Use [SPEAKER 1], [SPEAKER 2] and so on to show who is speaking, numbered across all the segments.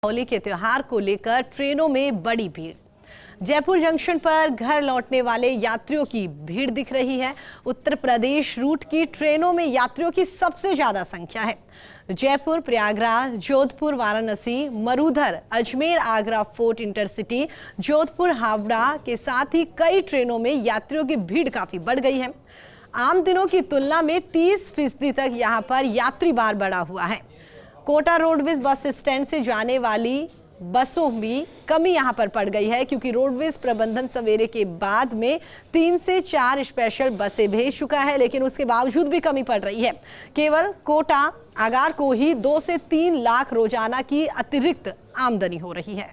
[SPEAKER 1] होली के त्योहार को लेकर ट्रेनों में बड़ी भीड़। जयपुर जंक्शन पर घर लौटने वाले यात्रियों की भीड़ दिख रही है। उत्तर प्रदेश रूट की ट्रेनों में यात्रियों की सबसे ज्यादा संख्या है। जयपुर, प्रयागराज, जोधपुर, वाराणसी, मरूधर, अजमेर, आगरा फोर्ट, इंटरसिटी, जोधपुर, हावड़ा के साथ ही कई ट्रेनों में यात्रियों की भीड़ काफी बढ़ गई है। आम दिनों की तुलना में 30% तक यहाँ पर यात्री भार बढ़ा हुआ है। कोटा रोडवेज बस स्टैंड से जाने वाली बसों में कमी यहां पर पड़ गई है, क्योंकि रोडवेज प्रबंधन सवेरे के बाद में 3 से 4 स्पेशल बसें भेज चुका है, लेकिन उसके बावजूद भी कमी पड़ रही है। केवल कोटा आगार को ही 2 से 3 लाख रोजाना की अतिरिक्त आमदनी हो रही है।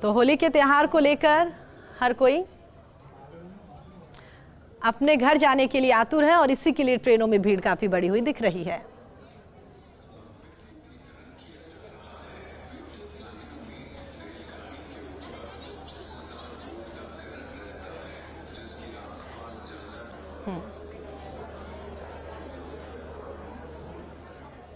[SPEAKER 1] तो होली के त्योहार को लेकर हर कोई अपने घर जाने के लिए आतुर है और इसी के लिए ट्रेनों में भीड़ काफी बढ़ी हुई दिख रही है।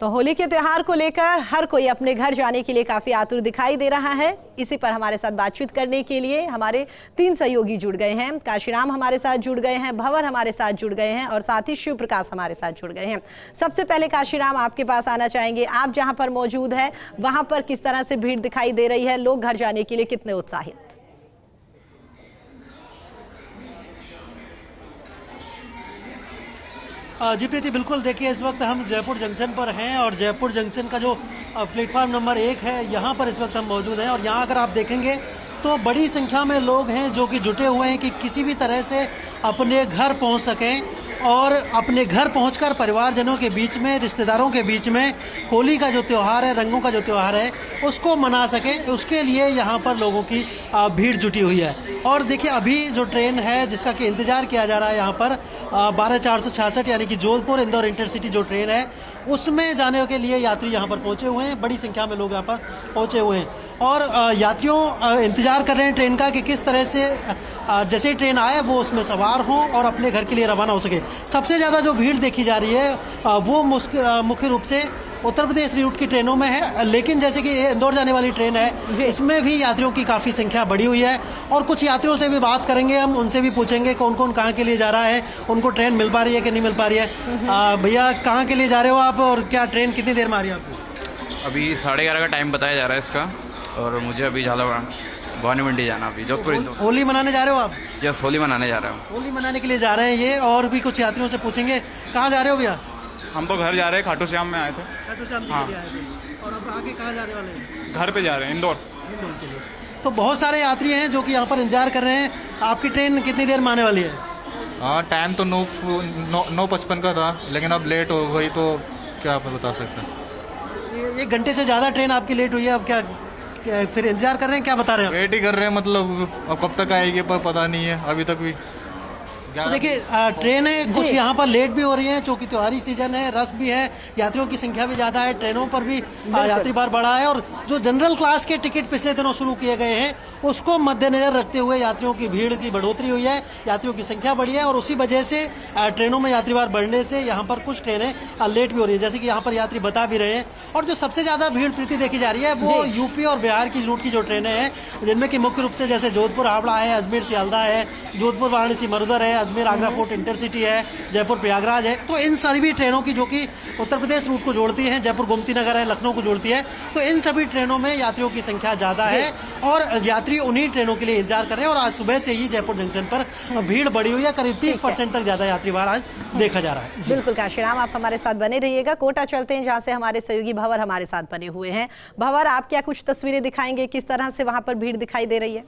[SPEAKER 1] तो होली के त्योहार को लेकर हर कोई अपने घर जाने के लिए काफी आतुर दिखाई दे रहा है। इसी पर हमारे साथ बातचीत करने के लिए हमारे 3 सहयोगी जुड़ गए हैं। काशीराम हमारे साथ जुड़ गए हैं, भंवर हमारे साथ जुड़ गए हैं और साथ ही शिव प्रकाश हमारे साथ जुड़ गए हैं। सबसे पहले काशीराम, आपके पास आना चाहेंगे। आप जहां पर मौजूद है वहां पर किस तरह से भीड़ दिखाई दे रही है? लोग घर जाने के लिए कितने उत्साहित?
[SPEAKER 2] जी प्रीति, बिल्कुल। देखिए, इस वक्त हम जयपुर जंक्शन पर हैं और जयपुर जंक्शन का जो प्लेटफॉर्म नंबर 1 है, यहाँ पर इस वक्त हम मौजूद हैं। और यहाँ अगर आप देखेंगे तो बड़ी संख्या में लोग हैं जो कि जुटे हुए हैं कि किसी भी तरह से अपने घर पहुँच सकें और अपने घर पहुंचकर परिवारजनों के बीच में, रिश्तेदारों के बीच में होली का जो त्यौहार है, रंगों का जो त्यौहार है, उसको मना सकें। उसके लिए यहाँ पर लोगों की भीड़ जुटी हुई है। और देखिए, अभी जो ट्रेन है जिसका कि इंतज़ार किया जा रहा है यहाँ पर 12466 यानी कि जोधपुर इंदौर इंटरसिटी जो ट्रेन है, उसमें जाने के लिए यात्री यहाँ पर पहुँचे हुए हैं। बड़ी संख्या में लोग यहाँ पर पहुँचे हुए हैं और यात्रियों इंतज़ार कर रहे हैं ट्रेन का कि किस तरह से जैसे ही ट्रेन आए वो उसमें सवार हों और अपने घर के लिए रवाना हो सके। सबसे ज़्यादा जो भीड़ देखी जा रही है वो मुख्य रूप से उत्तर प्रदेश रूट की ट्रेनों में है, लेकिन जैसे कि इंदौर जाने वाली ट्रेन है, इसमें भी यात्रियों की काफ़ी संख्या बढ़ी हुई है। और कुछ यात्रियों से भी बात करेंगे, हम उनसे भी पूछेंगे कौन कौन कहाँ के लिए जा रहा है, उनको ट्रेन मिल पा रही है कि नहीं मिल पा रही है। भैया, कहाँ के लिए जा रहे हो आप और क्या ट्रेन कितनी देर में आ रही है आपको?
[SPEAKER 3] अभी 11:30 का टाइम बताया जा रहा है इसका, और मुझे अभी झालावाड़ भवानी मंडी जाना। अभी जोधपुर इंदौर।
[SPEAKER 2] होली मनाने जा रहे हो आप?
[SPEAKER 3] यस, होली मनाने जा रहा हूँ।
[SPEAKER 2] होली मनाने के लिए जा रहे हैं ये। और भी कुछ यात्रियों से पूछेंगे, कहाँ जा रहे हो भैया?
[SPEAKER 4] हम तो घर जा रहे हैं, खाटू श्याम में आए थे।
[SPEAKER 2] खाटू श्याम के लिए आए थे। और अब आगे कहाँ जाने वाले हैं?
[SPEAKER 4] घर पे जा रहे हैं, इंदौर
[SPEAKER 2] के लिए। तो बहुत सारे यात्री हैं जो कि यहाँ पर इंतजार कर रहे हैं। आपकी ट्रेन कितनी देर में आने वाली है?
[SPEAKER 4] हाँ, टाइम तो 9:55 का था, लेकिन अब लेट हो गई तो क्या आप बता सकते हैं।
[SPEAKER 2] 1 घंटे से ज़्यादा ट्रेन आपकी लेट हुई है। अब क्या फिर इंतजार कर रहे हैं? क्या बता रहे हैं?
[SPEAKER 4] वेट ही कर रहे हैं, मतलब अब कब तक आएगी पर पता नहीं है अभी तक भी।
[SPEAKER 2] तो देखिए, ट्रेनें कुछ यहाँ पर लेट भी हो रही हैं, क्योंकि त्योहारी सीजन है, रश भी है, यात्रियों की संख्या भी ज़्यादा है, ट्रेनों पर भी यात्री भार बढ़ा है। और जो जनरल क्लास के टिकट पिछले दिनों शुरू किए गए हैं, उसको मद्देनजर रखते हुए यात्रियों की भीड़ की बढ़ोतरी हुई है, यात्रियों की संख्या बढ़ी है। और उसी वजह से ट्रेनों में यात्री भार बढ़ने से यहाँ पर कुछ ट्रेनें लेट भी हो रही है, जैसे कि यहाँ पर यात्री बता भी रहे हैं। और जो सबसे ज़्यादा भीड़ प्रीति देखी जा रही है वो यूपी और बिहार की रूट की जो ट्रेनें हैं, जिनमें कि मुख्य रूप से जैसे जोधपुर हावड़ा है, अजमेर सियालदा है, जोधपुर वाराणसी मरूधर है, अजमेर आगरा फोर्ट इंटरसिटी है, जयपुर प्रयागराज है। तो इन सभी ट्रेनों की, जो कि उत्तर प्रदेश रूट को जोड़ती हैं, जयपुर गोमती नगर है, लखनऊ को जोड़ती है, तो इन सभी ट्रेनों में यात्रियों की संख्या ज़्यादा है और यात्री उन्हीं ट्रेनों के लिए इंतजार कर रहे हैं। और आज सुबह से ही जयपुर जंक्शन पर भीड़ बढ़ी हुई है। करीब 30% तक ज़्यादा यात्री भार आज देखा जा रहा है।
[SPEAKER 1] बिल्कुल काशीराम, आप हमारे साथ बने रहिएगा। कोटा चलते हैं, जहाँ से हमारे सहयोगी भंवर हमारे साथ बने हुए हैं। भंवर, आप क्या कुछ तस्वीरें दिखाएंगे, किस तरह से वहां पर भीड़ दिखाई दे रही है?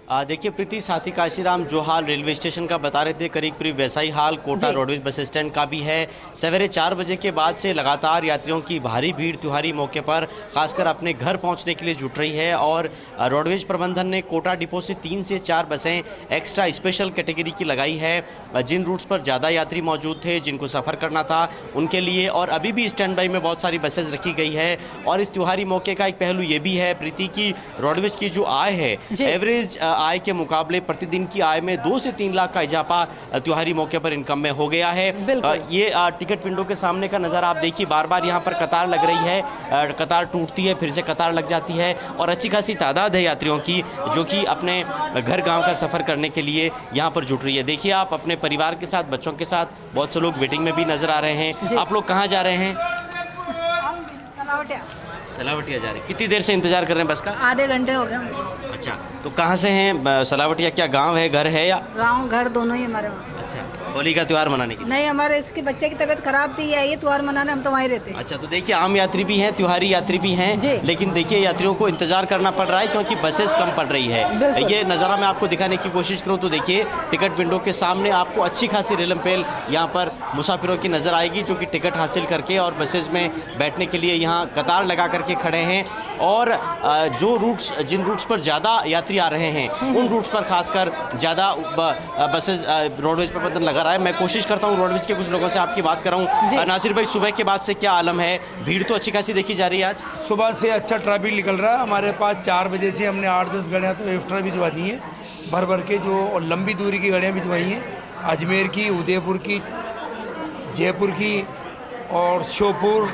[SPEAKER 5] देखिए प्रीति, साथी काशीराम जो हाल रेलवे स्टेशन का बता रहे थे, करीब वैसा ही हाल कोटा रोडवेज बस स्टैंड का भी है। सवेरे 4 बजे के बाद से लगातार यात्रियों की भारी भीड़ त्योहारी मौके पर खासकर अपने घर पहुंचने के लिए जुट रही है। और रोडवेज प्रबंधन ने कोटा डिपो से 3 से 4 बसें एक्स्ट्रा स्पेशल कैटेगरी की लगाई है। जिन रूट्स पर ज़्यादा यात्री मौजूद थे, जिनको सफ़र करना था, उनके लिए। और अभी भी स्टैंड बाई में बहुत सारी बसेज रखी गई है। और इस त्योहारी मौके का एक पहलू ये भी है प्रीति की रोडवेज की जो आय है, एवरेज आय के मुकाबले प्रतिदिन की आय में 2 से 3 लाख का इजाफा त्योहारी मौके पर इनकम में हो गया है। ये टिकट विंडो के सामने का नज़ारा आप देखिए, बार बार यहाँ पर कतार लग रही है, कतार टूटती है, फिर से कतार लग जाती है और अच्छी खासी तादाद है यात्रियों की जो कि अपने घर गाँव का सफ़र करने के लिए यहाँ पर जुट रही है। देखिए आप अपने परिवार के साथ, बच्चों के साथ, बहुत से लोग वेटिंग में भी नज़र आ रहे हैं। आप लोग कहाँ जा रहे हैं? सलावटिया जा रहे हैं। कितनी देर से इंतजार कर रहे हैं बस का?
[SPEAKER 6] आधे घंटे हो गए।
[SPEAKER 5] अच्छा, तो कहाँ से हैं? सलावटिया क्या गांव है, घर है या?
[SPEAKER 6] गांव घर दोनों ही हमारे वहाँ।
[SPEAKER 5] अच्छा, होली का त्यौहार मनाने के लिए?
[SPEAKER 6] नहीं, हमारे इसके बच्चे की तबीयत खराब थी, ये त्यौहार मनाने हम तो वहीं रहते हैं।
[SPEAKER 5] अच्छा, तो देखिए आम यात्री भी हैं, त्योहारी यात्री भी हैं, लेकिन देखिए यात्रियों को इंतजार करना पड़ रहा है क्योंकि बसेस कम पड़ रही है। ये नज़ारा मैं आपको दिखाने की कोशिश करूँ तो देखिए टिकट विंडो के सामने आपको अच्छी खासी रेलमपेल यहाँ पर मुसाफिरों की नज़र आएगी जो कि टिकट हासिल करके और बसेस में बैठने के लिए यहाँ कतार लगा करके खड़े हैं। और जो रूट्स, जिन रूट्स पर ज़्यादा यात्री आ रहे हैं उन रूट्स पर खासकर ज़्यादा बसेस रोडवेज प्रबंधन लगा रहा है। मैं कोशिश करता हूँ रोडवेज के कुछ लोगों से आपकी बात कराऊँ। नासिर भाई, सुबह के बाद से क्या आलम है? भीड़ तो अच्छी खासी देखी जा रही है आज?
[SPEAKER 7] सुबह से अच्छा ट्रैफिक निकल रहा है हमारे पास। 4 बजे से हमने 8-10 गाड़ियाँ तो एक्स्ट्रा भिजवा दी हैं, भर भर के, जो और लंबी दूरी की गाड़ियाँ भिजवाई हैं, अजमेर की, उदयपुर की, जयपुर की और श्योपुर,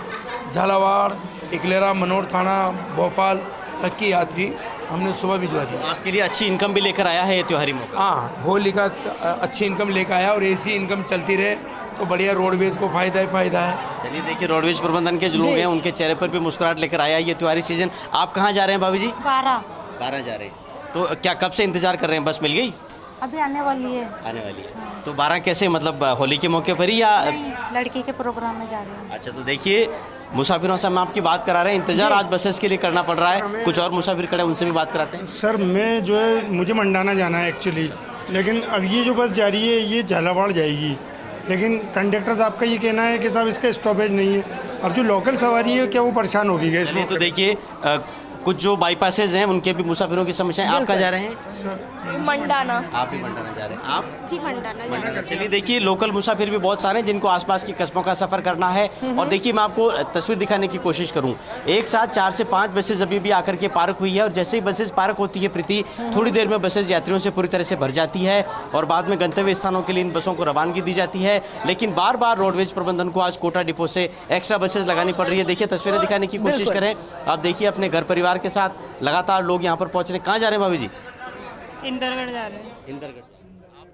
[SPEAKER 7] झालावाड़, इकलेरा, मनोर थाना, भोपाल तक की यात्री हमने सुबह भिजवा दी।
[SPEAKER 5] आपके लिए अच्छी इनकम भी लेकर आया है ये त्योहारी मौका?
[SPEAKER 7] हाँ, होली का अच्छी इनकम लेकर आया और ऐसी इनकम चलती रहे तो बढ़िया रोडवेज को फायदा ही फायदा है।
[SPEAKER 5] चलिए देखिए, रोडवेज प्रबंधन के जो लोग हैं उनके चेहरे पर भी मुस्कुराहट लेकर आया ये त्योहारी सीजन। आप कहाँ जा रहे हैं भाभी जी? 12 जा रहे हैं। तो क्या कब से इंतजार कर रहे हैं? बस मिल गई?
[SPEAKER 6] अभी आने वाली है।
[SPEAKER 5] आने वाली है। तो 12 कैसे, मतलब होली के मौके पर ही या
[SPEAKER 6] लड़की के प्रोग्राम में जा रहे हैं।
[SPEAKER 5] अच्छा, तो देखिए मुसाफिरों से हम आपकी बात करा रहे हैं। इंतजार आज बसेस के लिए करना पड़ रहा है। कुछ और मुसाफिर खड़े, उनसे भी बात कराते हैं।
[SPEAKER 8] सर, मैं जो है, मुझे मंडाना जाना है एक्चुअली, लेकिन अब ये जो बस जा रही है ये झालावाड़ जाएगी, लेकिन कंडक्टर साहब का ये कहना है कि साहब इसका स्टॉपेज नहीं है। अब जो लोकल सवारी है क्या वो परेशान होगी गए इसमें?
[SPEAKER 5] तो देखिए कुछ जो बाईपासेज हैं उनके भी मुसाफिरों की समस्या है। आप कहाँ जा रहे हैं?
[SPEAKER 9] मंडाना।
[SPEAKER 5] आप भी मंडाना जा रहे हैं? आप?
[SPEAKER 9] जी, मंडाना।
[SPEAKER 5] चलिए देखिए, लोकल मुसाफिर भी बहुत सारे हैं जिनको आसपास के कस्बों का सफर करना है। और देखिए मैं आपको तस्वीर दिखाने की कोशिश करूं, एक साथ 4 से 5 बसेज अभी भी आकर के पार्क हुई है और जैसे ही बसेज पार्क होती है प्रीति, थोड़ी देर में बसेज यात्रियों से पूरी तरह से भर जाती है और बाद में गंतव्य स्थानों के लिए इन बसों को रवानगी दी जाती है। लेकिन बार बार रोडवेज प्रबंधन को आज कोटा डिपो से एक्स्ट्रा बसेज लगानी पड़ रही है। देखिए तस्वीरें दिखाने की कोशिश करें। आप देखिए अपने घर परिवार के साथ लगातार लोग यहाँ पर पहुँच रहे हैं। कहाँ जा रहे हैं भाभी जी?
[SPEAKER 6] इंदरगढ़ जा रहे हैं।
[SPEAKER 5] इंदरगढ़।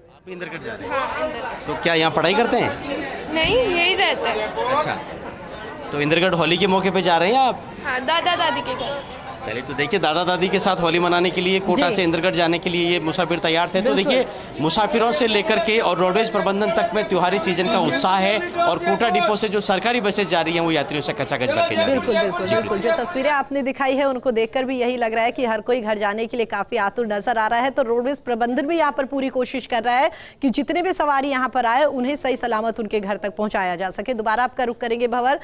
[SPEAKER 5] आप भी इंदरगढ़ जा रहे हैं? हाँ, इंदरगढ़। तो क्या यहाँ पढ़ाई करते हैं?
[SPEAKER 9] नहीं, यही रहता है।
[SPEAKER 5] अच्छा, तो इंदरगढ़ होली के मौके पे जा रहे हैं आप?
[SPEAKER 9] हाँ, दादा दादी के घर।
[SPEAKER 5] चलिए, तो देखिए दादा दादी के साथ होली मनाने के लिए कोटा से इंदरगढ़ जाने के लिए ये मुसाफिर तैयार थे। तो देखिए मुसाफिरों से लेकर के और रोडवेज प्रबंधन तक में त्योहारी सीजन का उत्साह है और कोटा डिपो से जो सरकारी बसें जा रही हैं वो यात्रियों से खचाखच भर के जा रही हैं।
[SPEAKER 1] बिल्कुल। जो तस्वीरें आपने दिखाई है उनको देखकर भी यही लग रहा है कि हर कोई घर जाने के लिए काफी आतुर नजर आ रहा है। तो रोडवेज प्रबंधन भी यहाँ पर पूरी कोशिश कर रहा है कि जितने भी सवारी यहाँ पर आए उन्हें सही सलामत उनके घर तक पहुंचाया जा सके। दोबारा आपका रुख करेंगे भंवर,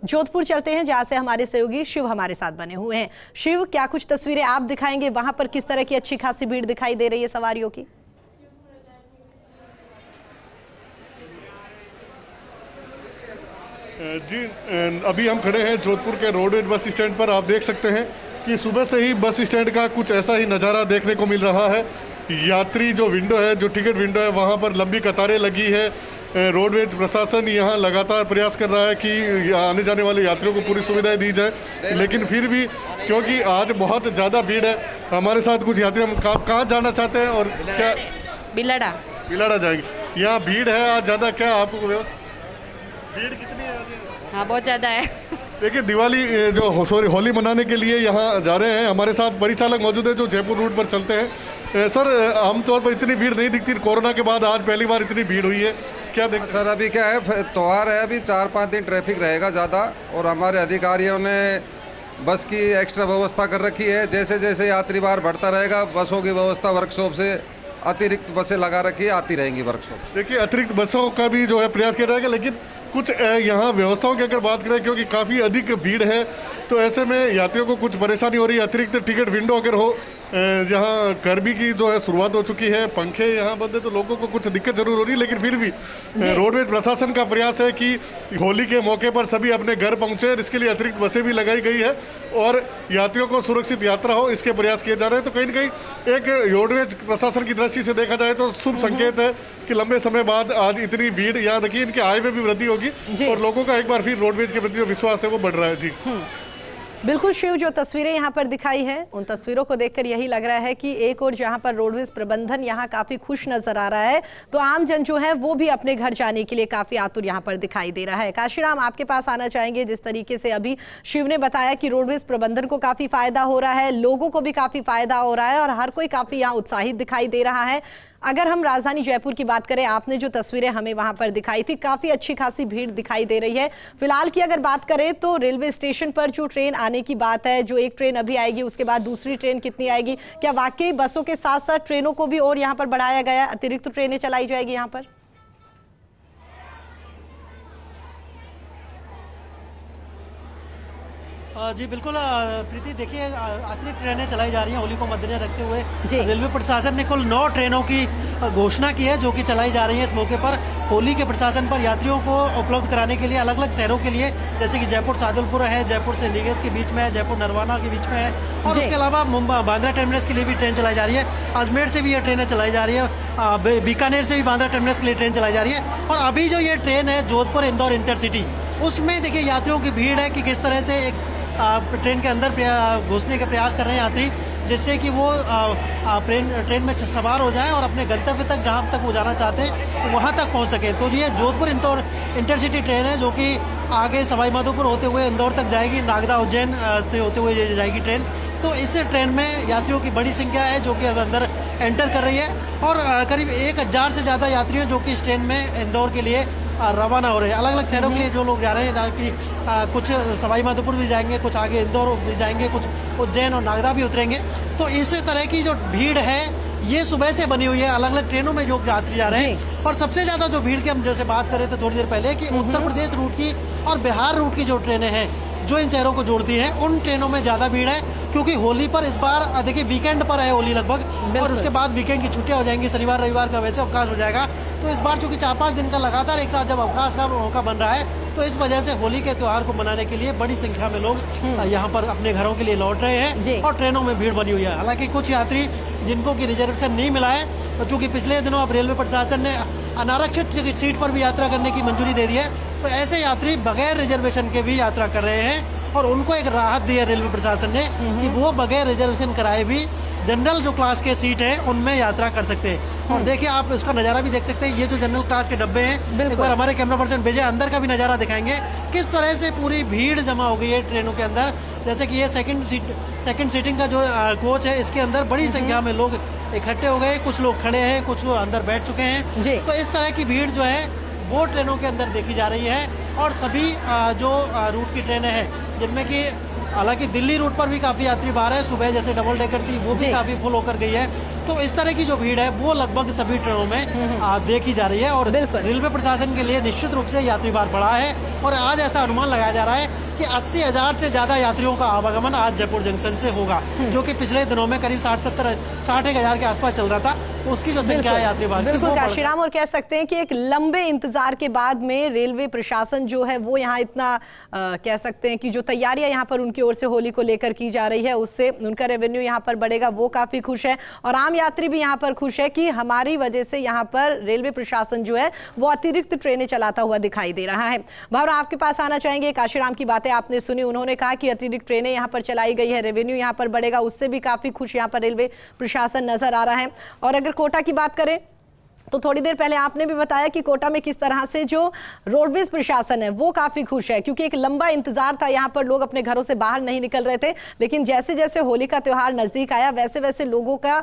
[SPEAKER 1] जोधपुर चलते हैं जहां से हमारे सहयोगी शिव हमारे साथ बने हुए हैं। शिव, क्या कुछ तस्वीरें आप दिखाएंगे? वहां पर किस तरह की अच्छी खासी भीड़ दिखाई दे रही है सवारियों की?
[SPEAKER 10] जी, अभी हम खड़े हैं जोधपुर के रोडवेज बस स्टैंड पर। आप देख सकते हैं कि सुबह से ही बस स्टैंड का कुछ ऐसा ही नज़ारा देखने को मिल रहा है। यात्री जो विंडो है, जो टिकट विंडो है, वहाँ पर लंबी कतारें लगी है। रोडवेज प्रशासन यहाँ लगातार प्रयास कर रहा है कि आने जाने वाले यात्रियों को पूरी सुविधाएं दी जाए, लेकिन फिर भी क्योंकि आज बहुत ज़्यादा भीड़ है, हमारे साथ कुछ यात्री, हम कहाँ जाना चाहते हैं और क्या? बिलाड़ा जाएंगे। यहाँ भीड़ है आज ज़्यादा, क्या आपको भीड़ कितनी है?
[SPEAKER 9] हाँ, बहुत ज़्यादा है।
[SPEAKER 10] देखिए दिवाली जो होली मनाने के लिए यहाँ जा रहे हैं। हमारे साथ परिचालक मौजूद है जो जयपुर रूट पर चलते हैं। सर, आमतौर पर इतनी भीड़ नहीं दिखती, कोरोना के बाद आज पहली बार इतनी भीड़ हुई है, क्या देख?
[SPEAKER 11] सर अभी क्या है, त्यौहार है, अभी 4-5 दिन ट्रैफिक रहेगा ज़्यादा और हमारे अधिकारियों ने बस की एक्स्ट्रा व्यवस्था कर रखी है। जैसे जैसे यात्री भार बढ़ता रहेगा बसों की व्यवस्था वर्कशॉप से अतिरिक्त बसें लगा रखी है, आती रहेंगी वर्कशॉप से।
[SPEAKER 10] देखिए अतिरिक्त बसों का भी जो है प्रयास किया जाएगा, लेकिन कुछ यहाँ व्यवस्थाओं की अगर बात करें, क्योंकि काफ़ी अधिक भीड़ है तो ऐसे में यात्रियों को कुछ परेशानी हो रही है। अतिरिक्त टिकट विंडो अगर हो यहाँ गर्मी की जो है शुरुआत हो चुकी है, पंखे यहाँ बंद है तो लोगों को कुछ दिक्कत जरूर हो रही है, लेकिन फिर भी रोडवेज प्रशासन का प्रयास है कि होली के मौके पर सभी अपने घर पहुंचे और इसके लिए अतिरिक्त बसें भी लगाई गई है और यात्रियों को सुरक्षित यात्रा हो इसके प्रयास किए जा रहे हैं। तो कहीं ना कहीं एक रोडवेज प्रशासन की दृष्टि से देखा जाए तो शुभ संकेत है कि लंबे समय बाद आज इतनी भीड़, यहाँ देखिए इनके आय में भी वृद्धि होगी और लोगों का एक बार फिर रोडवेज के प्रति जो विश्वास है वो बढ़ रहा है। जी
[SPEAKER 1] बिल्कुल शिव, जो तस्वीरें यहाँ पर दिखाई हैं उन तस्वीरों को देखकर यही लग रहा है कि एक और जहाँ पर रोडवेज प्रबंधन यहाँ काफी खुश नजर आ रहा है, तो आम जन जो है वो भी अपने घर जाने के लिए काफी आतुर यहाँ पर दिखाई दे रहा है। काशीराम, आपके पास आना चाहेंगे। जिस तरीके से अभी शिव ने बताया कि रोडवेज प्रबंधन को काफी फायदा हो रहा है, लोगों को भी काफी फायदा हो रहा है और हर कोई काफी यहाँ उत्साहित दिखाई दे रहा है। अगर हम राजधानी जयपुर की बात करें, आपने जो तस्वीरें हमें वहां पर दिखाई थी, काफी अच्छी खासी भीड़ दिखाई दे रही है। फिलहाल की अगर बात करें तो रेलवे स्टेशन पर जो ट्रेन आने की बात है, जो एक ट्रेन अभी आएगी उसके बाद दूसरी ट्रेन कितनी आएगी, क्या वाकई बसों के साथ साथ ट्रेनों को भी और यहाँ पर बढ़ाया गया, अतिरिक्त ट्रेनें चलाई जाएगी यहाँ पर?
[SPEAKER 2] जी बिल्कुल प्रीति, देखिए अतिरिक्त ट्रेनें चलाई जा रही हैं होली को मद्देनजर रखते हुए। रेलवे प्रशासन ने कुल 9 ट्रेनों की घोषणा की है जो कि चलाई जा रही है इस मौके पर। होली के प्रशासन पर यात्रियों को उपलब्ध कराने के लिए अलग अलग शहरों के लिए, जैसे कि जयपुर सादुलपुर है, जयपुर से लीगेज के बीच में है, जयपुर नरवाना के बीच में है और उसके अलावा मुंबई बांद्रा टर्मिनस के लिए भी ट्रेन चलाई जा रही है। अजमेर से भी ये ट्रेनें चलाई जा रही है, बीकानेर से भी बांद्रा टर्मिनस के लिए ट्रेन चलाई जा रही है। और अभी जो ये ट्रेन है जोधपुर इंदौर इंटरसिटी, उसमें देखिए यात्रियों की भीड़ है कि किस तरह से एक ट्रेन के अंदर घुसने का प्रयास कर रहे हैं यात्री, जिससे कि वो ट्रेन में सवार हो जाएं और अपने गंतव्य तक, जहां तक वो जाना चाहते हैं वहां तक पहुंच सकें। तो ये जोधपुर इंदौर इंटरसिटी ट्रेन है जो कि आगे सवाई माधोपुर होते हुए इंदौर तक जाएगी, नागदा उज्जैन से होते हुए जाएगी ट्रेन। तो इस ट्रेन में यात्रियों की बड़ी संख्या है जो कि अब अंदर एंटर कर रही है और करीब 1000 से ज़्यादा यात्री हैं जो कि इस ट्रेन में इंदौर के लिए रवाना हो रहे हैं। अलग अलग शहरों के लिए जो लोग जा रहे हैं, जहाँ की कुछ सवाई माधोपुर भी जाएंगे, कुछ आगे इंदौर भी जाएंगे, कुछ उज्जैन और नागदा भी उतरेंगे। तो इस तरह की जो भीड़ है ये सुबह से बनी हुई है, अलग अलग ट्रेनों में जो यात्री जा रहे हैं। और सबसे ज़्यादा जो भीड़ की हम जैसे बात कर रहे थे थोड़ी देर पहले कि उत्तर प्रदेश रूट की और बिहार रूट की जो ट्रेनें हैं जो इन शहरों को जोड़ती हैं, उन ट्रेनों में ज़्यादा भीड़ है क्योंकि होली पर इस बार देखिए वीकेंड पर है होली लगभग, और उसके बाद वीकेंड की छुट्टियां हो जाएंगी, शनिवार रविवार का वैसे अवकाश हो जाएगा। तो इस बार चूंकि 4-5 दिन का लगातार एक साथ जब अवकाश का मौका बन रहा है, तो इस वजह से होली के त्यौहार को मनाने के लिए बड़ी संख्या में लोग यहाँ पर अपने घरों के लिए लौट रहे हैं और ट्रेनों में भीड़ बनी हुई है। हालांकि कुछ यात्री जिनको की रिजर्वेशन नहीं मिला है, तो चूंकि पिछले दिनों अब रेलवे प्रशासन ने अनारक्षित सीट पर भी यात्रा करने की मंजूरी दे दी है, तो ऐसे यात्री बगैर रिजर्वेशन के भी यात्रा कर रहे हैं और उनको एक राहत दी है रेलवे प्रशासन ने कि वो बगैर रिजर्वेशन कराए भी जनरल जो क्लास के सीट है उनमें यात्रा कर सकते हैं। और देखिए आप इसका नज़ारा भी देख सकते हैं, ये जो जनरल क्लास के डब्बे हैं, एक बार हमारे कैमरा पर्सन भेजे अंदर का भी नज़ारा दिखाएंगे किस तरह से पूरी भीड़ जमा हो गई है ट्रेनों के अंदर। जैसे कि ये सेकंड सीटिंग का जो कोच है, इसके अंदर बड़ी संख्या में लोग इकट्ठे हो गए, कुछ लोग खड़े हैं, कुछ अंदर बैठ चुके हैं। तो इस तरह की भीड़ जो है वो ट्रेनों के अंदर देखी जा रही है। और सभी जो रूट की ट्रेनें हैं जिनमें कि हालांकि दिल्ली रूट पर भी काफ़ी यात्री बाहर है, सुबह जैसे डबल डेकर थी वो भी काफ़ी फुल होकर गई है। तो इस तरह की जो भीड़ है वो लगभग सभी ट्रेनों में देखी जा रही है और रेलवे प्रशासन के लिए निश्चित रूप से यात्री भार बढ़ा है। और आज ऐसा अनुमान लगाया जा रहा है कि 80,000 से ज़्यादा यात्रियों का आवागमन आज जयपुर जंक्शन से होगा, जो कि पिछले दिनों में करीब 60-70-60,000 के आसपास चल रहा था, उसकी जो संख्या है यात्री भार।
[SPEAKER 1] बिल्कुल काशीराम, और कह सकते हैं कि एक लंबे इंतजार के बाद में रेलवे प्रशासन जो है वो यहाँ इतना कह सकते हैं कि जो तैयारियां यहाँ पर उनकी ओर से होली को लेकर की जा रही है उससे उनका रेवेन्यू यहाँ पर बढ़ेगा, वो काफी खुश है। और आम यात्री भी यहाँ पर खुश है कि हमारी वजह से यहाँ पर रेलवे प्रशासन जो है वो अतिरिक्त ट्रेनें चलाता हुआ दिखाई दे रहा है। भावना, आपके पास आना चाहेंगे। काशीराम की बातें आपने सुनी, उन्होंने कहा कि अतिरिक्त ट्रेनें यहाँ पर चलाई गई है, रेवेन्यू यहाँ पर बढ़ेगा, उससे भी काफी खुश यहाँ पर रेलवे प्रशासन नजर आ रहा है। और अगर कोटा की बात करें तो थोड़ी देर पहले आपने भी बताया कि कोटा में किस तरह से जो रोडवेज प्रशासन है वो काफी खुश है, क्योंकि एक लंबा इंतजार था, यहाँ पर लोग अपने घरों से बाहर नहीं निकल रहे थे, लेकिन जैसे जैसे होली का त्योहार नजदीक आया वैसे वैसे लोगों का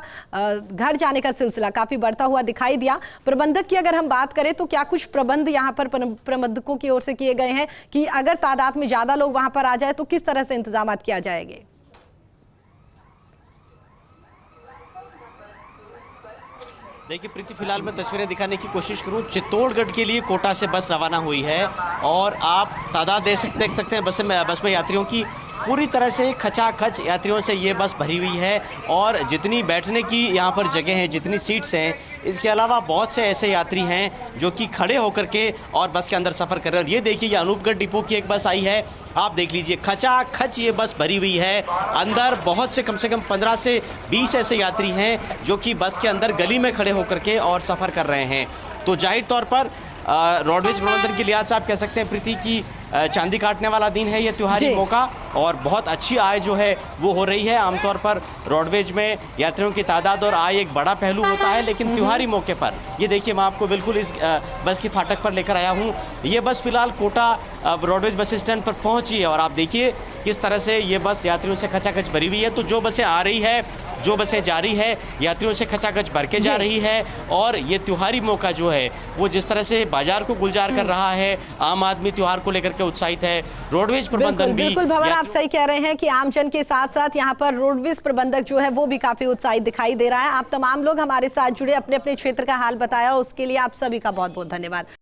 [SPEAKER 1] घर जाने का सिलसिला काफी बढ़ता हुआ दिखाई दिया। प्रबंधक की अगर हम बात करें तो क्या कुछ प्रबंध यहाँ पर प्रबंधकों की ओर से किए गए हैं कि अगर तादाद में ज्यादा लोग वहां पर आ जाए तो किस तरह से इंतजाम किया जाएंगे?
[SPEAKER 5] देखिए प्रीति, फिलहाल मैं तस्वीरें दिखाने की कोशिश करूं। चित्तौड़गढ़ के लिए कोटा से बस रवाना हुई है और आप तादाद देख सकते हैं बस में यात्रियों की पूरी तरह से खचाखच यात्रियों से ये बस भरी हुई है और जितनी बैठने की यहाँ पर जगह है, जितनी सीट्स हैं, इसके अलावा बहुत से ऐसे यात्री हैं जो कि खड़े होकर के और बस के अंदर सफ़र कर रहे हैं। और ये देखिए, ये अनूपगढ़ डिपो की एक बस आई है, आप देख लीजिए, खचाखच ये बस भरी हुई है। अंदर बहुत से कम 15 से 20 ऐसे यात्री हैं जो कि बस के अंदर गली में खड़े होकर के और सफ़र कर रहे हैं। तो जाहिर तौर पर रोडवेज प्रबंधन के लिहाज से आप कह सकते हैं प्रीति की चांदी काटने वाला दिन है ये त्योहारी मौका, और बहुत अच्छी आय जो है वो हो रही है। आमतौर पर रोडवेज में यात्रियों की तादाद और आय एक बड़ा पहलू होता है, लेकिन त्योहारी मौके पर ये देखिए, मैं आपको बिल्कुल इस बस की फाटक पर लेकर आया हूँ। ये बस फिलहाल कोटा रोडवेज बस स्टैंड पर पहुँची है और आप देखिए किस तरह से ये बस यात्रियों से खचाखच भरी हुई है। तो जो बसें आ रही है, जो बसें जा रही है, यात्रियों से खचाखच भर के जा रही है। और ये त्योहारी मौका जो है वो जिस तरह से बाजार को गुलजार कर रहा है, आम आदमी त्योहार को लेकर के उत्साहित है, रोडवेज प्रबंधन भी।
[SPEAKER 1] बिल्कुल भवन, आप सही कह रहे हैं कि आमजन के साथ साथ यहाँ पर रोडवेज प्रबंधक जो है वो भी काफी उत्साहित दिखाई दे रहा है। आप तमाम लोग हमारे साथ जुड़े, अपने अपने क्षेत्र का हाल बताया, उसके लिए आप सभी का बहुत बहुत धन्यवाद।